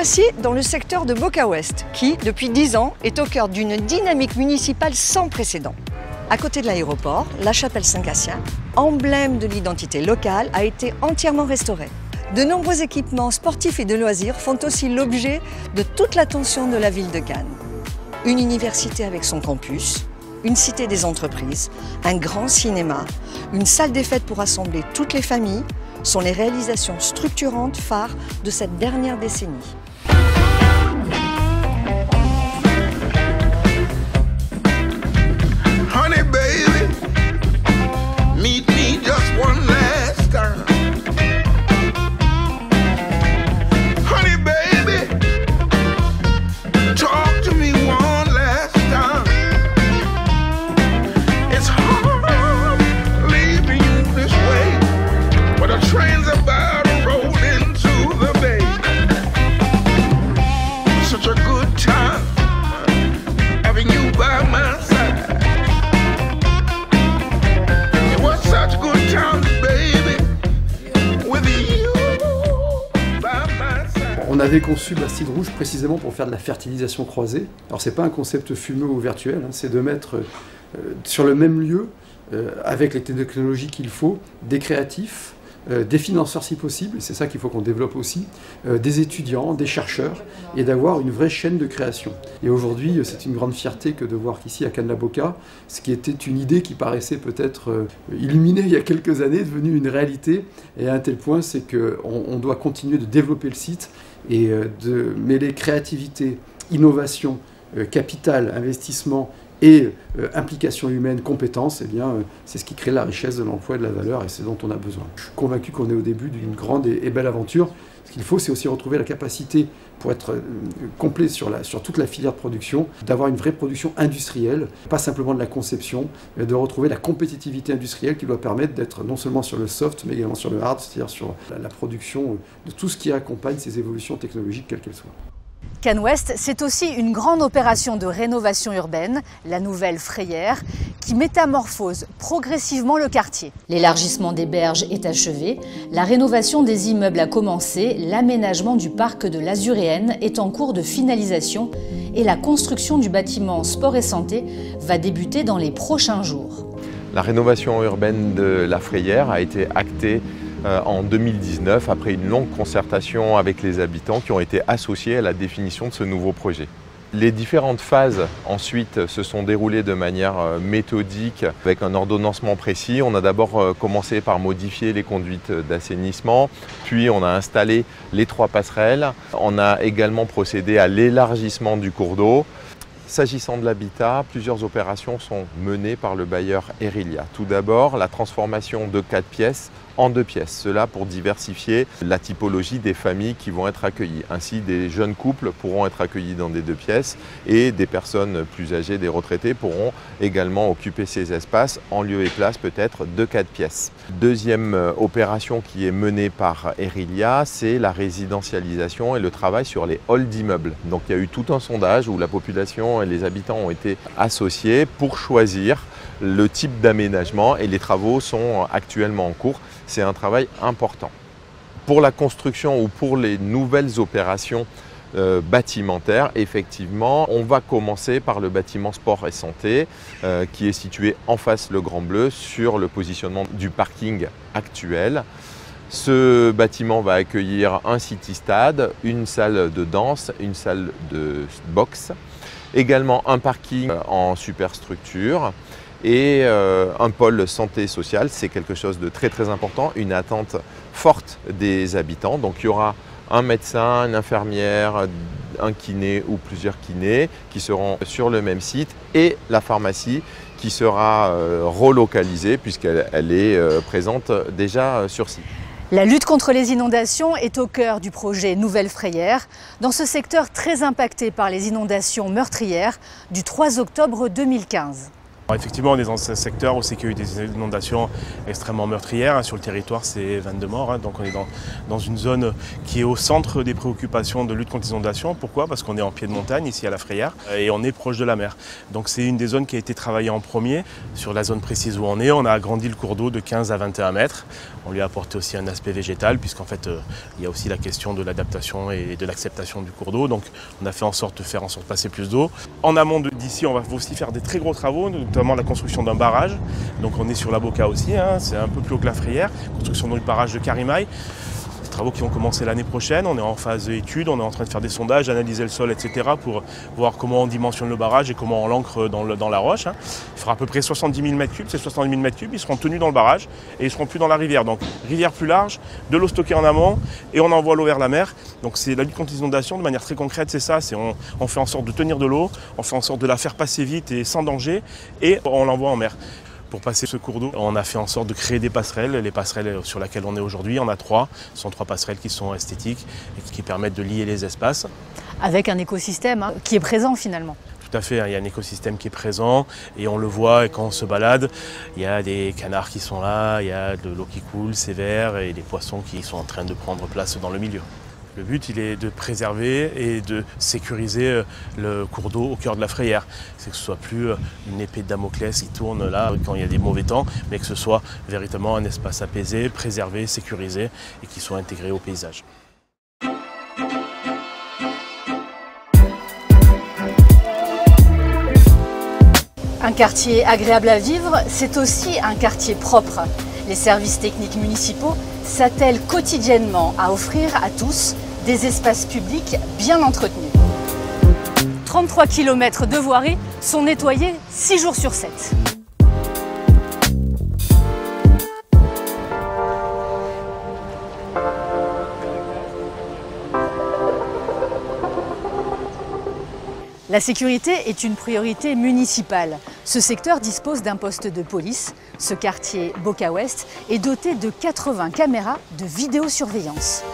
voici dans le secteur de Boca Ouest, qui, depuis 10 ans, est au cœur d'une dynamique municipale sans précédent. À côté de l'aéroport, la chapelle Saint-Gatien, emblème de l'identité locale, a été entièrement restaurée. De nombreux équipements sportifs et de loisirs font aussi l'objet de toute l'attention de la ville de Cannes. Une université avec son campus, une cité des entreprises, un grand cinéma, une salle des fêtes pour rassembler toutes les familles sont les réalisations structurantes phares de cette dernière décennie. Honey baby, meet me just one last time. Honey baby, talk to me one last time. It's hard leaving you this way, but the train's about to roll into the bay. Such a good time having you by my side. It was such a good time, baby, with you by my side. On avait conçu Bastide Rouge précisément pour faire de la fertilisation croisée. Alors c'est pas un concept fumeux ou virtuel, hein, c'est de mettre sur le même lieu, avec les technologies qu'il faut, des créatifs, des financeurs si possible, c'est ça qu'il faut qu'on développe aussi, des étudiants, des chercheurs, et d'avoir une vraie chaîne de création. Et aujourd'hui, c'est une grande fierté que de voir qu'ici à Cannes-la-Boca, ce qui était une idée qui paraissait peut-être illuminée il y a quelques années, est devenue une réalité, et à un tel point, c'est qu'on doit continuer de développer le site et de mêler créativité, innovation, capital, investissement et implication humaine, compétence, eh bien, c'est ce qui crée la richesse de l'emploi et de la valeur, et c'est dont on a besoin. Je suis convaincu qu'on est au début d'une grande et belle aventure. Ce qu'il faut, c'est aussi retrouver la capacité, pour être complet sur toute la filière de production, d'avoir une vraie production industrielle, pas simplement de la conception, mais de retrouver la compétitivité industrielle qui doit permettre d'être non seulement sur le soft, mais également sur le hard, c'est-à-dire sur la production de tout ce qui accompagne ces évolutions technologiques, quelles qu'elles soient. Cannes Ouest, c'est aussi une grande opération de rénovation urbaine, la nouvelle Frayère, qui métamorphose progressivement le quartier. L'élargissement des berges est achevé, la rénovation des immeubles a commencé, l'aménagement du parc de l'Azuréenne est en cours de finalisation et la construction du bâtiment Sport et Santé va débuter dans les prochains jours. La rénovation urbaine de la Frayère a été actée en 2019, après une longue concertation avec les habitants qui ont été associés à la définition de ce nouveau projet. Les différentes phases ensuite se sont déroulées de manière méthodique avec un ordonnancement précis. On a d'abord commencé par modifier les conduites d'assainissement, puis on a installé les 3 passerelles. On a également procédé à l'élargissement du cours d'eau. S'agissant de l'habitat, plusieurs opérations sont menées par le bailleur Erilia. Tout d'abord, la transformation de 4 pièces en 2 pièces. Cela pour diversifier la typologie des familles qui vont être accueillies. Ainsi, des jeunes couples pourront être accueillis dans des 2 pièces et des personnes plus âgées, des retraités, pourront également occuper ces espaces en lieu et place peut-être de 4 pièces. Deuxième opération qui est menée par Erilia, c'est la résidentialisation et le travail sur les halls d'immeubles. Donc il y a eu tout un sondage où la population et les habitants ont été associés pour choisir le type d'aménagement et les travaux sont actuellement en cours. C'est un travail important. Pour la construction ou pour les nouvelles opérations bâtimentaires, effectivement, on va commencer par le bâtiment Sport et Santé qui est situé en face le Grand Bleu sur le positionnement du parking actuel. Ce bâtiment va accueillir un city-stade, une salle de danse, une salle de boxe, également un parking en superstructure et un pôle santé sociale. C'est quelque chose de très important, une attente forte des habitants. Donc il y aura un médecin, une infirmière, un kiné ou plusieurs kinés qui seront sur le même site et la pharmacie qui sera relocalisée puisqu'elle est présente déjà sur site. La lutte contre les inondations est au cœur du projet Nouvelle Frayère, dans ce secteur très impacté par les inondations meurtrières du 3 octobre 2015. Alors effectivement, on est dans un secteur où c'est qu'il y a eu des inondations extrêmement meurtrières. Sur le territoire, c'est 22 morts. Donc on est dans une zone qui est au centre des préoccupations de lutte contre les inondations. Pourquoi? Parce qu'on est en pied de montagne, ici à la Frayère, et on est proche de la mer. Donc c'est une des zones qui a été travaillée en premier. Sur la zone précise où on a agrandi le cours d'eau de 15 à 21 mètres. On lui a apporté aussi un aspect végétal, puisqu'en fait, il y a aussi la question de l'adaptation et de l'acceptation du cours d'eau. Donc on a fait en sorte de faire en sorte de passer plus d'eau. En amont d'ici, on va aussi faire des très gros travaux, notamment la construction d'un barrage. Donc on est sur la Boca aussi, c'est un peu plus haut que la Frayère, construction du barrage de Carimaille. Des travaux qui vont commencer l'année prochaine, on est en phase d'études, on est en train de faire des sondages, analyser le sol, etc. pour voir comment on dimensionne le barrage et comment on l'ancre dans la roche. Il fera à peu près 70 000 m3, ces 70 000 m3, ils seront tenus dans le barrage et ils ne seront plus dans la rivière. Donc rivière plus large, de l'eau stockée en amont et on envoie l'eau vers la mer. Donc c'est la lutte contre les inondations de manière très concrète, c'est ça, on fait en sorte de tenir de l'eau, on fait en sorte de la faire passer vite et sans danger et on l'envoie en mer. Pour passer ce cours d'eau, on a fait en sorte de créer des passerelles. Les passerelles sur lesquelles on est aujourd'hui, on a 3. Ce sont 3 passerelles qui sont esthétiques et qui permettent de lier les espaces. Avec un écosystème qui est présent finalement. Tout à fait, il y a un écosystème qui est présent et on le voit quand on se balade. Il y a des canards qui sont là, il y a de l'eau qui coule, c'est vert et des poissons qui sont en train de prendre place dans le milieu. Le but, il est de préserver et de sécuriser le cours d'eau au cœur de la Frayère. C'est que ce soit plus une épée de Damoclès qui tourne là quand il y a des mauvais temps, mais que ce soit véritablement un espace apaisé, préservé, sécurisé et qui soit intégré au paysage. Un quartier agréable à vivre, c'est aussi un quartier propre. Les services techniques municipaux s'attellent quotidiennement à offrir à tous des espaces publics bien entretenus. 33 km de voiries sont nettoyés 6 jours sur 7. La sécurité est une priorité municipale. Ce secteur dispose d'un poste de police. Ce quartier Boca Ouest est doté de 80 caméras de vidéosurveillance.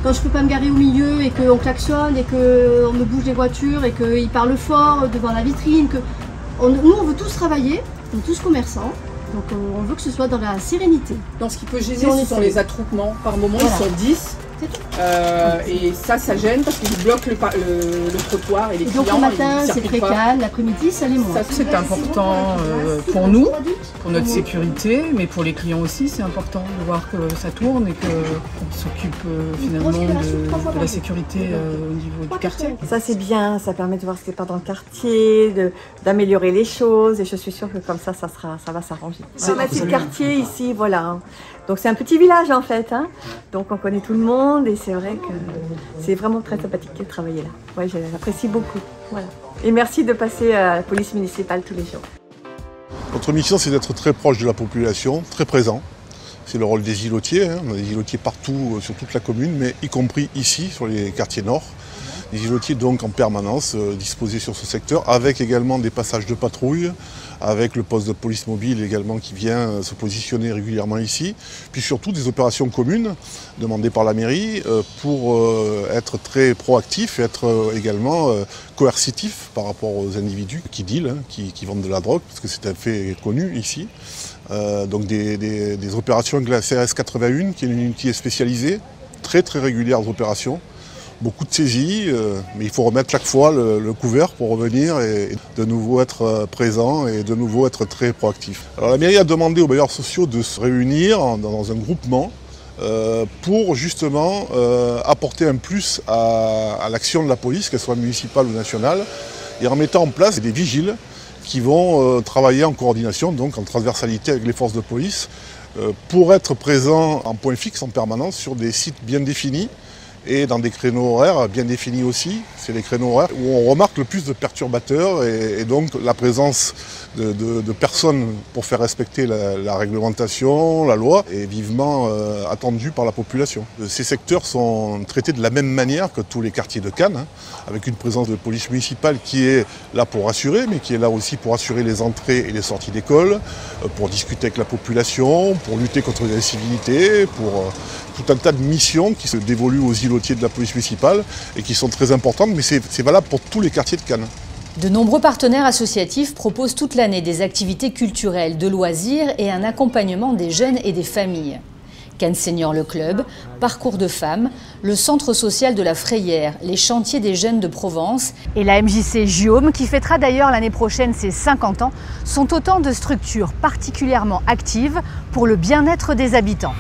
Quand je ne peux pas me garer au milieu et qu'on klaxonne et qu'on me bouge les voitures et qu'ils parlent fort devant la vitrine, nous on veut tous travailler, on est tous commerçants. Donc on veut que ce soit dans la sérénité. Non, ce qui peut gêner, ce sont les attroupements. Par moment, voilà. Ils sont 10. Et ça gêne parce qu'ils bloquent le trottoir et les clients. Donc le matin, c'est très calme, l'après-midi, ça l'est moins. C'est important pour nous, pour notre sécurité, mais pour les clients aussi, c'est important de voir que ça tourne et qu'on s'occupe finalement de la sécurité au niveau du quartier. Ça c'est bien, ça permet de voir ce qui n'est pas dans le quartier, d'améliorer les choses et je suis sûre que comme ça va s'arranger. On a le quartier ici, voilà. Donc c'est un petit village en fait, donc on connaît tout le monde et c'est vrai que c'est vraiment très sympathique de travailler là. Ouais, j'apprécie beaucoup. Voilà. Et merci de passer à la police municipale tous les jours. Notre mission c'est d'être très proche de la population, très présent. C'est le rôle des îlotiers, on a des îlotiers partout sur toute la commune, mais y compris ici sur les quartiers nord. Des îlotiers donc en permanence disposés sur ce secteur, avec également des passages de patrouille, avec le poste de police mobile également qui vient se positionner régulièrement ici, puis surtout des opérations communes demandées par la mairie pour être très proactif et être également coercitif par rapport aux individus qui dealent, qui vendent de la drogue, parce que c'est un fait connu ici. Donc des opérations avec la CRS 81, qui est une unité spécialisée, très régulières opérations. Beaucoup de saisies, mais il faut remettre chaque fois le couvert pour revenir et de nouveau être présent et de nouveau être très proactif. Alors la mairie a demandé aux bailleurs sociaux de se réunir dans un groupement pour justement apporter un plus à l'action de la police, qu'elle soit municipale ou nationale, et en mettant en place des vigiles qui vont travailler en coordination, donc en transversalité avec les forces de police, pour être présents en point fixe en permanence sur des sites bien définis, et dans des créneaux horaires bien définis aussi. C'est les créneaux horaires où on remarque le plus de perturbateurs et donc la présence de personnes pour faire respecter la réglementation, la loi, est vivement attendue par la population. Ces secteurs sont traités de la même manière que tous les quartiers de Cannes, avec une présence de police municipale qui est là pour assurer, mais qui est là aussi pour assurer les entrées et les sorties d'école, pour discuter avec la population, pour lutter contre les incivilités, pour tout un tas de missions qui se dévoluent aux îlotiers de la police municipale et qui sont très importantes, mais c'est valable pour tous les quartiers de Cannes. De nombreux partenaires associatifs proposent toute l'année des activités culturelles, de loisirs et un accompagnement des jeunes et des familles. Cannes Senior le Club, Parcours de Femmes, le Centre social de la Frayère, les Chantiers des Jeunes de Provence et la MJC Guillaume, qui fêtera d'ailleurs l'année prochaine ses 50 ans, sont autant de structures particulièrement actives pour le bien-être des habitants.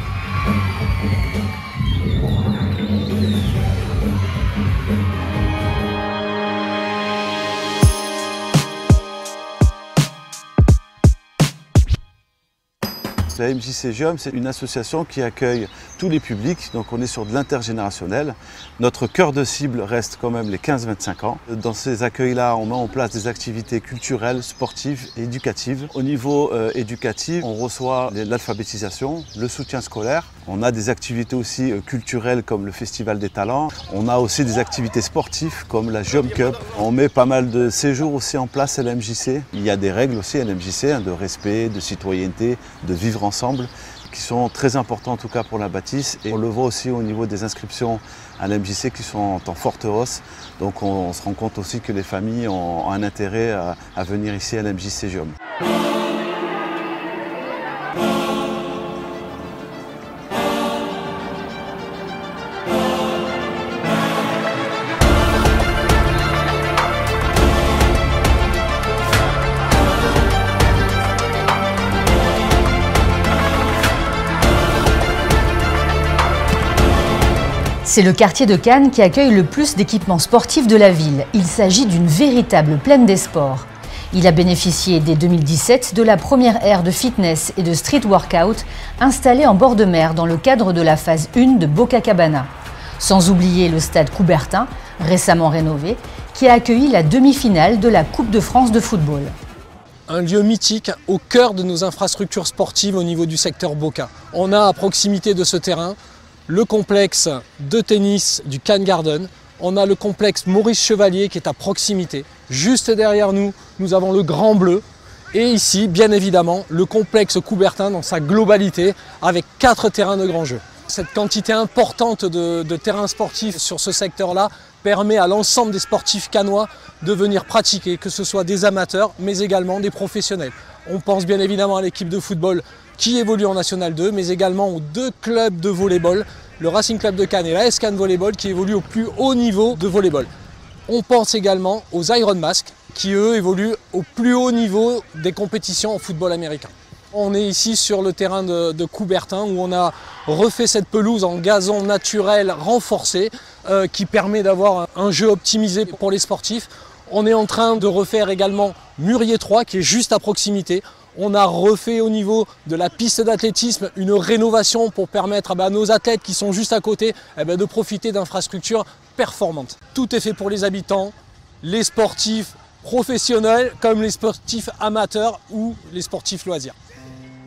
La MJC Guillaume, c'est une association qui accueille tous les publics, donc on est sur de l'intergénérationnel. Notre cœur de cible reste quand même les 15-25 ans. Dans ces accueils-là, on met en place des activités culturelles, sportives et éducatives. Au niveau éducatif, on reçoit l'alphabétisation, le soutien scolaire. On a des activités aussi culturelles comme le Festival des Talents. On a aussi des activités sportives comme la Guillaume Cup. On met pas mal de séjours aussi en place à la MJC. Il y a des règles aussi à la MJC, de respect, de citoyenneté, de vivre ensemble, qui sont très importants en tout cas pour la bâtisse. Et on le voit aussi au niveau des inscriptions à la MJC qui sont en forte hausse. Donc on se rend compte aussi que les familles ont un intérêt à venir ici à la MJC Guillaume. C'est le quartier de Cannes qui accueille le plus d'équipements sportifs de la ville. Il s'agit d'une véritable plaine des sports. Il a bénéficié dès 2017 de la première aire de fitness et de street workout installée en bord de mer dans le cadre de la phase 1 de Boca Cabana. Sans oublier le stade Coubertin, récemment rénové, qui a accueilli la demi-finale de la Coupe de France de football. Un lieu mythique au cœur de nos infrastructures sportives au niveau du secteur Boca. On a à proximité de ce terrain le complexe de tennis du Cannes Garden. On a le complexe Maurice Chevalier qui est à proximité. Juste derrière nous, nous avons le Grand Bleu. Et ici, bien évidemment, le complexe Coubertin dans sa globalité avec 4 terrains de grand jeu. Cette quantité importante de terrains sportifs sur ce secteur-là permet à l'ensemble des sportifs cannois de venir pratiquer, que ce soit des amateurs, mais également des professionnels. On pense bien évidemment à l'équipe de football qui évolue en National 2, mais également aux 2 clubs de volleyball, le Racing Club de Cannes et l'AS Cannes Volleyball qui évoluent au plus haut niveau de volleyball. On pense également aux Iron Mask qui eux évoluent au plus haut niveau des compétitions en football américain. On est ici sur le terrain de Coubertin où on a refait cette pelouse en gazon naturel renforcé qui permet d'avoir un jeu optimisé pour les sportifs. On est en train de refaire également Murier 3 qui est juste à proximité. On a refait au niveau de la piste d'athlétisme une rénovation pour permettre à nos athlètes qui sont juste à côté de profiter d'infrastructures performantes. Tout est fait pour les habitants, les sportifs professionnels comme les sportifs amateurs ou les sportifs loisirs.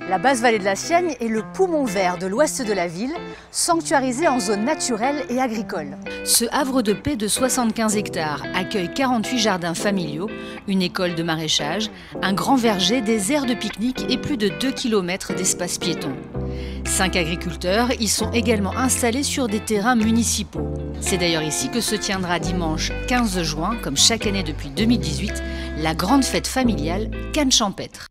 La basse vallée de la Siagne est le poumon vert de l'ouest de la ville, sanctuarisé en zone naturelle et agricole. Ce havre de paix de 75 hectares accueille 48 jardins familiaux, une école de maraîchage, un grand verger, des aires de pique-nique et plus de 2 km d'espace piéton. 5 agriculteurs y sont également installés sur des terrains municipaux. C'est d'ailleurs ici que se tiendra dimanche 15 juin, comme chaque année depuis 2018, la grande fête familiale Cannes Champêtre.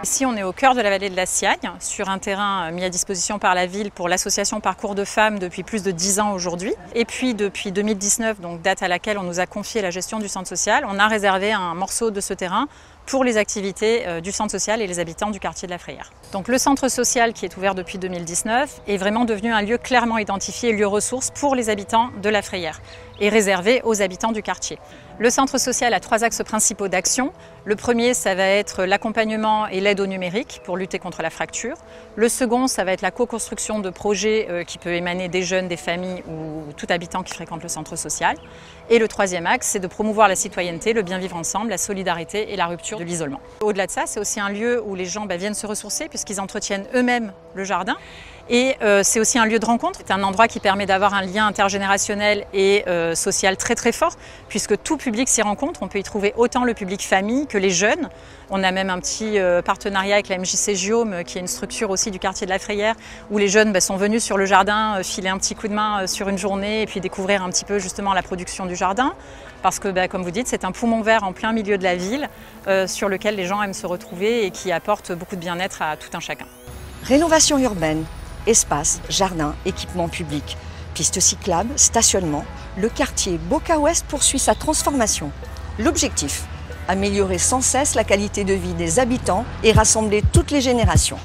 Ici, on est au cœur de la vallée de la Siagne, sur un terrain mis à disposition par la ville pour l'association Parcours de Femmes depuis plus de 10 ans aujourd'hui. Et puis depuis 2019, donc date à laquelle on nous a confié la gestion du centre social, on a réservé un morceau de ce terrain pour les activités du centre social et les habitants du quartier de la Frayère. Donc le centre social qui est ouvert depuis 2019 est vraiment devenu un lieu clairement identifié, lieu ressource pour les habitants de la Frayère et réservé aux habitants du quartier. Le centre social a 3 axes principaux d'action. Le premier, ça va être l'accompagnement et l'aide au numérique pour lutter contre la fracture. Le second, ça va être la co-construction de projets qui peut émaner des jeunes, des familles ou tout habitant qui fréquente le centre social. Et le troisième axe, c'est de promouvoir la citoyenneté, le bien vivre ensemble, la solidarité et la rupture de l'isolement. Au-delà de ça, c'est aussi un lieu où les gens viennent se ressourcer puisqu'ils entretiennent eux-mêmes le jardin. Et c'est aussi un lieu de rencontre. C'est un endroit qui permet d'avoir un lien intergénérationnel et social très très fort, puisque tout public s'y rencontre. On peut y trouver autant le public famille que les jeunes. On a même un petit partenariat avec la MJC Giaume, qui est une structure aussi du quartier de la Frayère, où les jeunes sont venus sur le jardin filer un petit coup de main sur une journée et puis découvrir un petit peu justement la production du jardin. Parce que, comme vous dites, c'est un poumon vert en plein milieu de la ville sur lequel les gens aiment se retrouver et qui apporte beaucoup de bien-être à tout un chacun. Rénovation urbaine, espaces, jardins, équipements publics, pistes cyclables, stationnement, le quartier Boca Ouest poursuit sa transformation. L'objectif, améliorer sans cesse la qualité de vie des habitants et rassembler toutes les générations.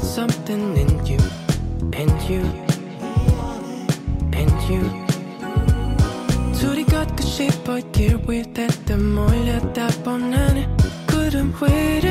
Something in you, and you, and you. 둘이 걷고 싶어 길 위에 닿다 몰렸다 뻔하네. couldn't wait